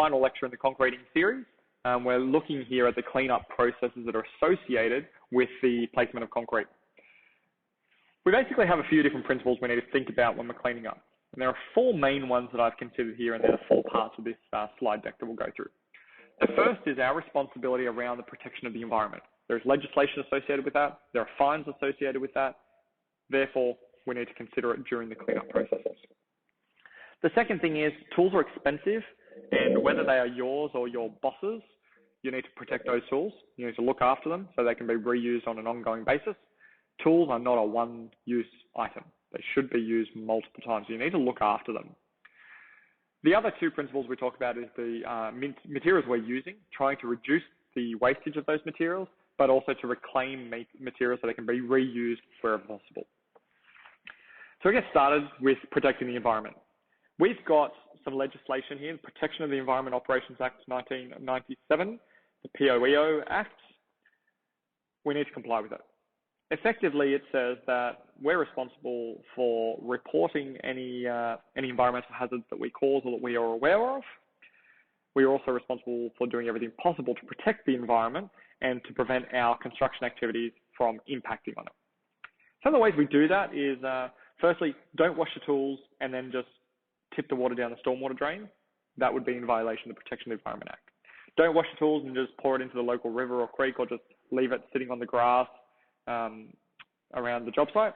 final lecture in the concreting series. We're looking here at the cleanup processes that are associated with the placement of concrete. We basically have a few different principles we need to think about when we're cleaning up. And there are four main ones that I've considered here, and there are four parts of this slide deck that we'll go through. The first is our responsibility around the protection of the environment. There's legislation associated with that. There are fines associated with that. Therefore, we need to consider it during the cleanup processes. The second thing is tools are expensive, and whether they are yours or your boss's, you need to protect those tools. You need to look after them so they can be reused on an ongoing basis. Tools are not a one-use item. They should be used multiple times. You need to look after them. The other two principles we talk about is the materials we're using, trying to reduce the wastage of those materials, but also to reclaim materials so they can be reused wherever possible. So we get started with protecting the environment. We've got some legislation here, the Protection of the Environment Operations Act 1997, the POEO Act. We need to comply with it. Effectively, it says that we're responsible for reporting any environmental hazards that we cause or that we are aware of. We are also responsible for doing everything possible to protect the environment and to prevent our construction activities from impacting on it. Some of the ways we do that is, firstly, don't wash your tools and then just tip the water down the stormwater drain. That would be in violation of the Protection of the Environment Act. Don't wash your tools and just pour it into the local river or creek, or just leave it sitting on the grass around the job site.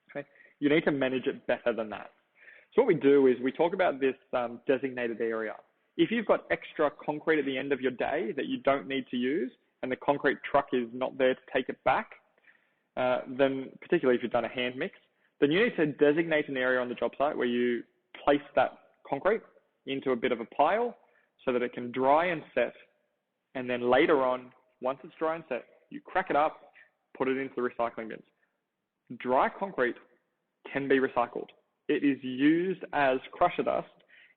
Okay. You need to manage it better than that. So what we do is we talk about this designated area. If you've got extra concrete at the end of your day that you don't need to use, and the concrete truck is not there to take it back, then particularly if you've done a hand mix, then you need to designate an area on the job site where you place that concrete into a bit of a pile so that it can dry and set. And then later on, once it's dry and set, you crack it up, put it into the recycling bins. Dry concrete can be recycled. It is used as crusher dust.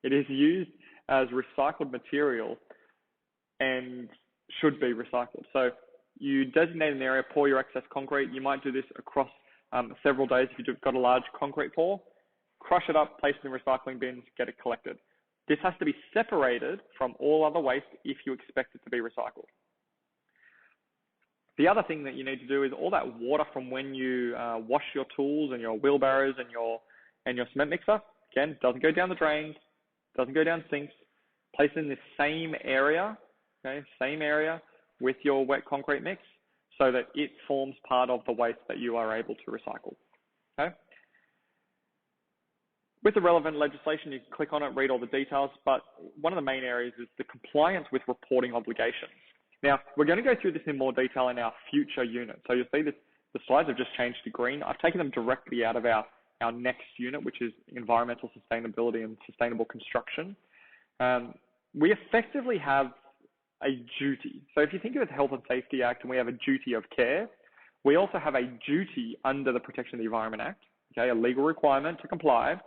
It is used as recycled material and should be recycled. So you designate an area, pour your excess concrete. You might do this across several days if you've got a large concrete pour. Crush it up, place it in recycling bins, get it collected. This has to be separated from all other waste if you expect it to be recycled. The other thing that you need to do is all that water from when you wash your tools and your wheelbarrows and your cement mixer, again, doesn't go down the drains, doesn't go down sinks. Place it in the same area, okay, same area with your wet concrete mix so that it forms part of the waste that you are able to recycle, okay? With the relevant legislation, you can click on it, read all the details, but one of the main areas is the compliance with reporting obligations. Now, we're going to go through this in more detail in our future unit. So you'll see that the slides have just changed to green. I've taken them directly out of our next unit, which is environmental sustainability and sustainable construction. We effectively have a duty. So if you think of the Health and Safety Act and we have a duty of care, we also have a duty under the Protection of the Environment Act, okay, a legal requirement to comply,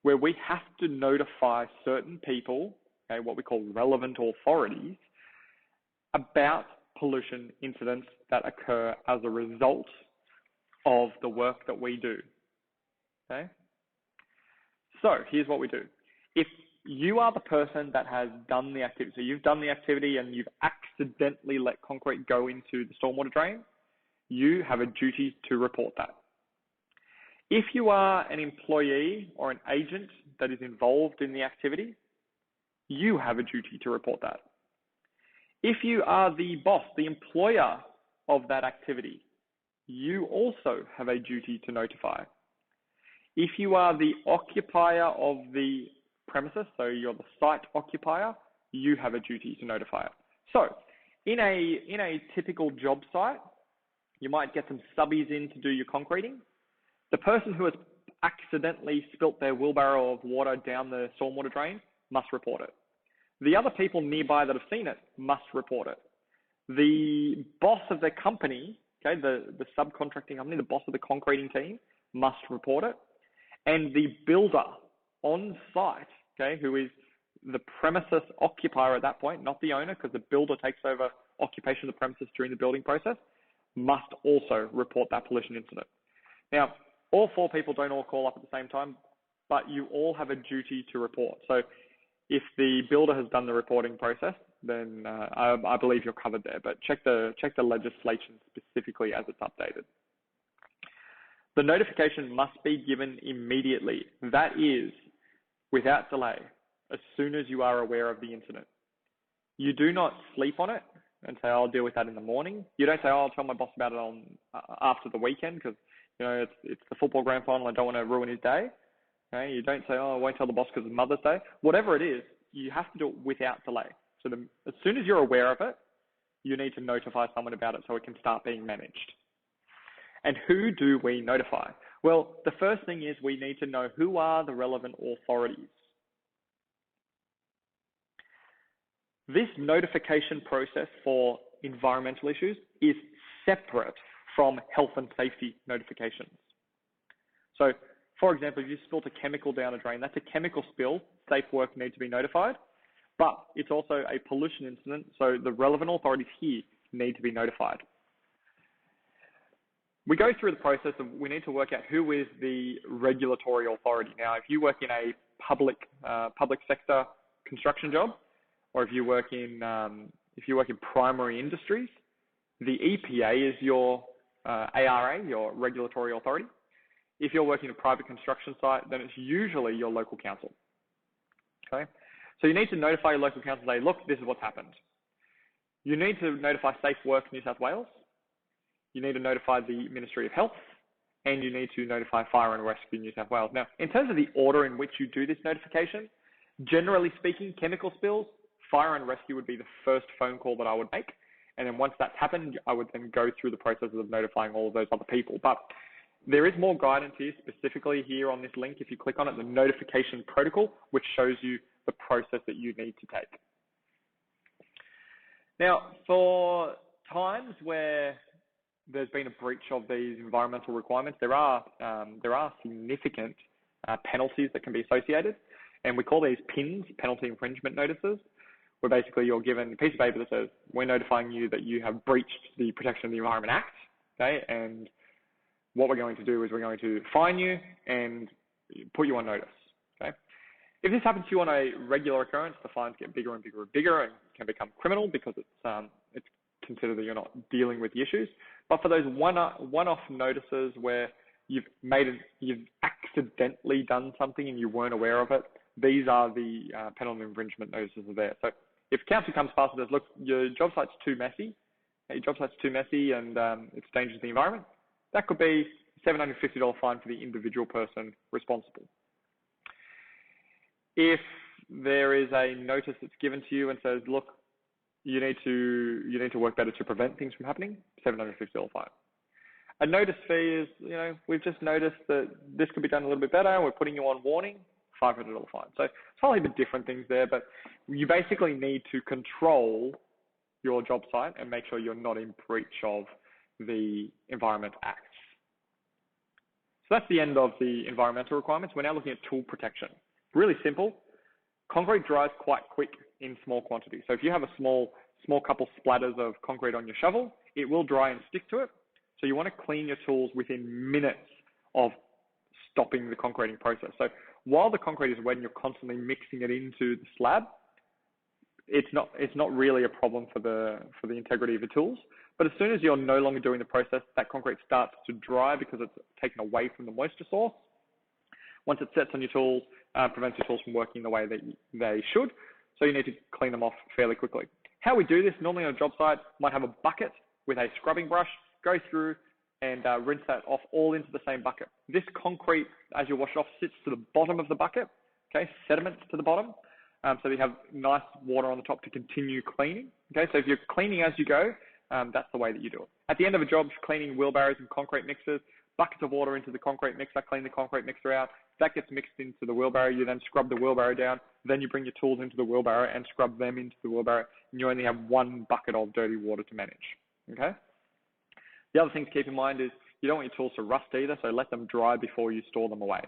where we have to notify certain people, okay, what we call relevant authorities, about pollution incidents that occur as a result of the work that we do, okay? So here's what we do. If you are the person that has done the activity, so you've done the activity and you've accidentally let concrete go into the stormwater drain, you have a duty to report that. If you are an employee or an agent that is involved in the activity, you have a duty to report that. If you are the boss, the employer of that activity, you also have a duty to notify. If you are the occupier of the premises, so you're the site occupier, you have a duty to notify it. So in a typical job site, you might get some subbies in to do your concreting. The person who has accidentally spilt their wheelbarrow of water down the stormwater drain must report it. The other people nearby that have seen it must report it. The boss of the company, okay, the subcontracting company, the boss of the concreting team must report it. And the builder on site, okay, who is the premises occupier at that point, not the owner, because the builder takes over occupation of the premises during the building process, must also report that pollution incident. Now, all four people don't all call up at the same time, but you all have a duty to report. So If the builder has done the reporting process, then I believe you're covered there. But check the legislation specifically as it's updated. The notification must be given immediately. That is, without delay, as soon as you are aware of the incident. You do not sleep on it and say, I'll deal with that in the morning. You don't say, I'll tell my boss about it on after the weekend because it's the football grand final. I don't want to ruin his day. Okay? You don't say, I won't tell the boss because it's Mother's Day. Whatever it is, you have to do it without delay. So as soon as you're aware of it, you need to notify someone about it so it can start being managed. And who do we notify? Well, the first thing is we need to know who are the relevant authorities. This notification process for environmental issues is separate from health and safety notifications. So, for example, if you spilt a chemical down a drain, that's a chemical spill. Safe work needs to be notified, but it's also a pollution incident, so the relevant authorities here need to be notified. We go through the process of we need to work out who is the regulatory authority. Now, if you work in a public sector construction job, or if you work in primary industries, the EPA is your ARA, your regulatory authority. If you're working in a private construction site, then it's usually your local council. Okay, so you need to notify your local council and say, look, this is what's happened. You need to notify Safe Work New South Wales. You need to notify the Ministry of Health, and you need to notify Fire and Rescue New South Wales. Now, in terms of the order in which you do this notification, generally speaking, chemical spills, Fire and Rescue would be the first phone call that I would make. And then once that's happened, I would then go through the process of notifying all of those other people. But there is more guidance here, specifically here on this link. If you click on it, the notification protocol, which shows you the process that you need to take. Now, for times where there's been a breach of these environmental requirements, there are significant penalties that can be associated, and we call these PINs, penalty infringement notices, where basically you're given a piece of paper that says, we're notifying you that you have breached the Protection of the Environment Act, okay, and what we're going to do is we're going to fine you and put you on notice, okay. If this happens to you on a regular occurrence, the fines get bigger and bigger and bigger and can become criminal because it's considered that you're not dealing with the issues. But for those one-off notices where you've accidentally done something and you weren't aware of it, these are the penalty infringement notices are there. So if council comes past and says, look, your job site's too messy, and it's dangerous to the environment, that could be a $750 fine for the individual person responsible. If there is a notice that's given to you and says, look, you need to work better to prevent things from happening, $750 fine. A notice fee is, we've just noticed that this could be done a little bit better, we're putting you on warning, $500 fine. So it's probably a bit different things there, but you basically need to control your job site and make sure you're not in breach of the Environment Act. So that's the end of the environmental requirements. We're now looking at tool protection. Really simple. Concrete dries quite quick in small quantities. So if you have a small couple splatters of concrete on your shovel, it will dry and stick to it. So you want to clean your tools within minutes of stopping the concreting process. So while the concrete is wet and you're constantly mixing it into the slab, it's not really a problem for the integrity of the tools. But as soon as you're no longer doing the process, that concrete starts to dry because it's taken away from the moisture source. Once it sets on your tools, prevents your tools from working the way that they should. So you need to clean them off fairly quickly. How we do this, normally on a job site, might have a bucket with a scrubbing brush, go through and rinse that off all into the same bucket. This concrete, as you wash it off, sits to the bottom of the bucket, okay, sediments to the bottom. So you have nice water on the top to continue cleaning. Okay, so if you're cleaning as you go, that's the way that you do it. At the end of a job, cleaning wheelbarrows and concrete mixers, buckets of water into the concrete mixer, clean the concrete mixer out. That gets mixed into the wheelbarrow. You then scrub the wheelbarrow down. Then you bring your tools into the wheelbarrow and scrub them into the wheelbarrow. And you only have one bucket of dirty water to manage. Okay. The other thing to keep in mind is you don't want your tools to rust either, so let them dry before you store them away.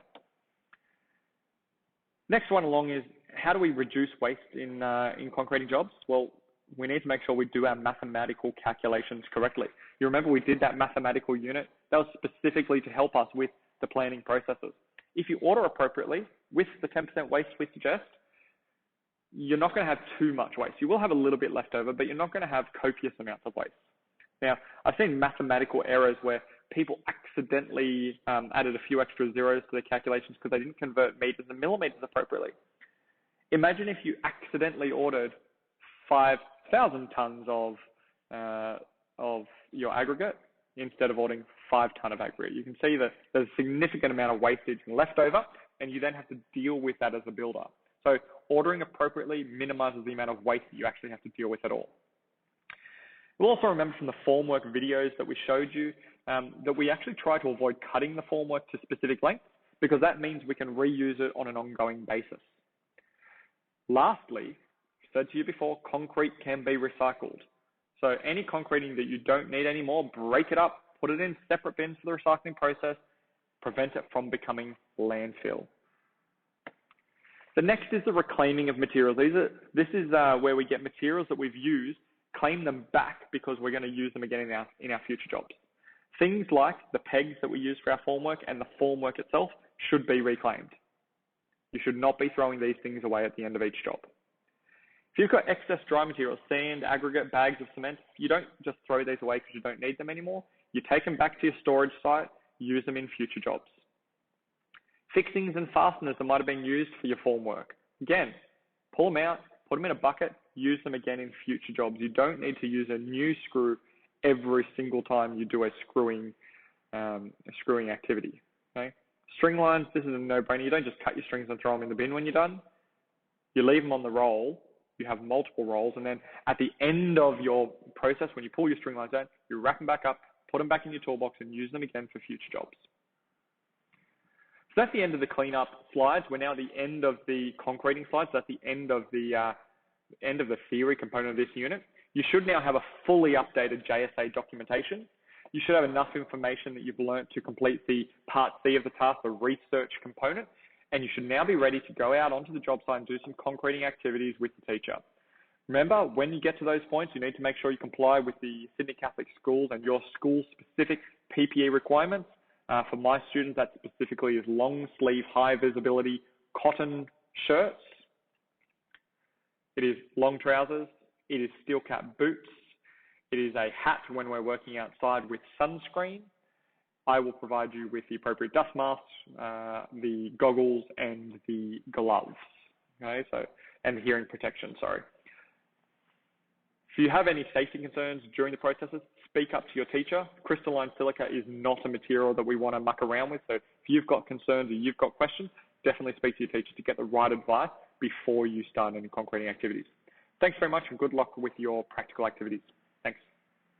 Next one along is how do we reduce waste in concreting jobs? Well, we need to make sure we do our mathematical calculations correctly. You remember we did that mathematical unit? That was specifically to help us with the planning processes. If you order appropriately with the 10% waste we suggest, you're not going to have too much waste. You will have a little bit left over, but you're not going to have copious amounts of waste. Now, I've seen mathematical errors where people accidentally added a few extra zeros to their calculations because they didn't convert meters and millimeters appropriately. Imagine if you accidentally ordered 5,000 tons of your aggregate instead of ordering 5 ton of aggregate. You can see that there's a significant amount of wastage left over, and you then have to deal with that as a builder. So ordering appropriately minimizes the amount of waste that you actually have to deal with at all. We'll also remember from the formwork videos that we showed you that we actually try to avoid cutting the formwork to specific lengths because that means we can reuse it on an ongoing basis. Lastly, I said to you before, concrete can be recycled. So any concreting that you don't need anymore, break it up, put it in separate bins for the recycling process, prevent it from becoming landfill. The next is the reclaiming of materials. This is where we get materials that we've used, claim them back because we're going to use them again in our future jobs. Things like the pegs that we use for our formwork and the formwork itself should be reclaimed. You should not be throwing these things away at the end of each job. If you've got excess dry materials, sand, aggregate, bags of cement, you don't just throw these away because you don't need them anymore. You take them back to your storage site, use them in future jobs. Fixings and fasteners that might have been used for your formwork. Again, pull them out, put them in a bucket, use them again in future jobs. You don't need to use a new screw every single time you do a screwing activity. Okay? String lines, this is a no-brainer. You don't just cut your strings and throw them in the bin when you're done. You leave them on the roll. You have multiple rolls, and then at the end of your process, when you pull your string lines out, you wrap them back up, put them back in your toolbox, and use them again for future jobs. So that's the end of the cleanup slides. We're now at the end of the concreting slides. That's the end of the theory component of this unit. You should now have a fully updated JSA documentation. You should have enough information that you've learned to complete the part C of the task, the research component, and you should now be ready to go out onto the job site and do some concreting activities with the teacher. Remember, when you get to those points, you need to make sure you comply with the Sydney Catholic Schools and your school-specific PPE requirements. For my students, that specifically is long-sleeve, high-visibility cotton shirts. It is long trousers. It is steel-cap boots. It is a hat when we're working outside with sunscreen. I will provide you with the appropriate dust masks, the goggles, and the gloves. Okay, and the hearing protection, sorry. If you have any safety concerns during the processes, speak up to your teacher. Crystalline silica is not a material that we want to muck around with. So if you've got concerns or you've got questions, definitely speak to your teacher to get the right advice before you start any concreting activities. Thanks very much and good luck with your practical activities. Thanks.